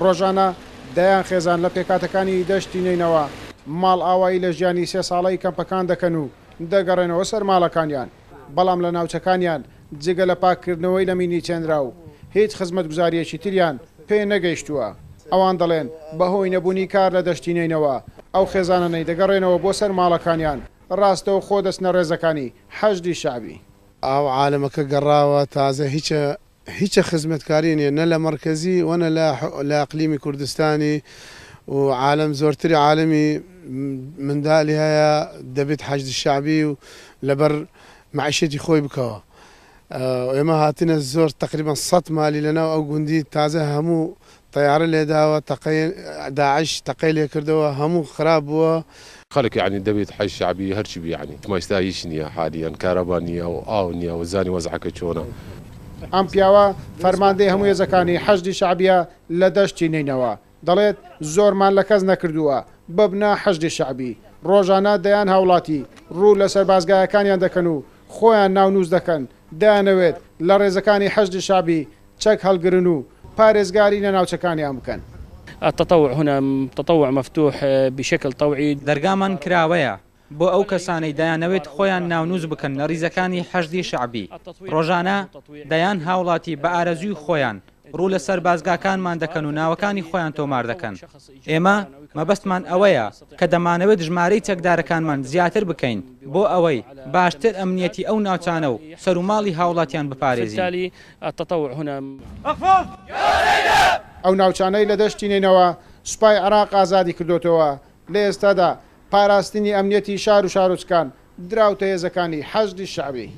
ڕۆژانە دەیان خێزان لە پێکاتەکانی دەشتی نینەوە ماڵ ئاوایی لە ژیانی 3 ساڵەی کەمپەکان دەکەن و دەگەڕێنەوە سەر ماڵەکانیان بەڵام لە ناوچەکانیان جگە لە پاکردنەوەی لە مینی چێنرا و هیچ خزمەت گوزاریەکی تریان پێ نەگەیشتووە ئەوان دەڵێن بەهۆی نەبوونی کار لە دەشتی نینەوە ئەو خێزانەی دەگەڕێنەوە بۆ سەر ماڵەکانیان ڕاستەوە خۆ دەستنە ڕێزەکانی حەشدی شعبی ئەو عالەمەکە گەڕاوە تازە هیچ خزمەتکاری نیە نە لە مرکزی وەنە لە ئەقلیمی کوردستانی و عالم زۆرتری عالمی منداڵی هەیە دەبێت حەشدی شعبی و لەبەر معیشەتی خۆی بکەوە ئێمە هاتنە زۆر تقریبا 100 مالی لەناو ئەو گوندی تازە هەموو تەیارە لێداوە داعش تەقەی لێ کردەوە هەموو خراپ بووە خلق يعني دبيت حي شعبي هرشي بي يعني ما يستاهيشني حاليا كهربانية وآونية وزاني وزعك تشونا ئەم پیاوە فەرماندەی هەموو هێزەکانی حەشدی شعبیە لە دەشتی نینەوە دەڵێت زۆرمان لە کەس نەکردووە ببنە حەشدی شعبی ڕۆژانە دەیان هاوڵاتی ڕوو لە سەربازگایەکانیان دەکەن و خۆیان ناونووس دەکەن دەیانەوێت لە ڕێزەکانی حەشدی شعبی چەک هەڵگرن و پارێزگاری لە ناوچەکانیان بکەن. التطوع هنا تطوع مفتوح بشكل طوعي دەرگامان کراوەیە بۆ ئەو کەسانەی دەیانەوێت خۆیان ناونووس بکەن لە ڕیزەکانی حەشدی شعبی ڕۆژانە دەیان هاوڵاتی بە ئارەزوی خۆیان ڕوو لە سەر بازگاکانمان دەکەن و ناوەکانی خۆیان تۆمار دەکەن ئێمە مەبەستمان ئەوەیە کە دەمانەوێت ژمارەی چەکدارەکانمان زیاتر بکەین بۆ ئەوەی باشتر ئەمنیەتی ئەو ناوچانە و سەر و ماڵی هاوڵاتیان بپارێزین. ئەو ناوچانەی لە دەشتی نینەوە سوپای عێراق ئازادی کردوتەوە لە ئێستادا پاراستنی ئەمنیەتی شار و شارۆچکان دراوتە هێزەکانی حەشدی شعبی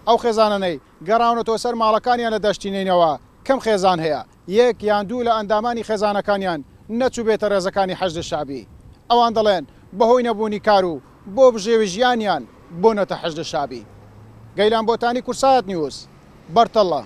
ئەو خێزانانەی گەڕاونەتەوە سەر ماڵەکانیان لە دەشتی نینەوە کەم خێزان هەیە یەک یان دوو لە ئەندامانی خێزانەکانیان نەچوو بێتە ڕێزەکانی حەشدی شعبی ئەوان دەڵێن بەهۆی نەبوونی کار و بۆ بژێوی ژیانیان بۆنەتە حەشدی شعبی. گەیلان بۆتانی کورسات نیوز بەرتەڵە.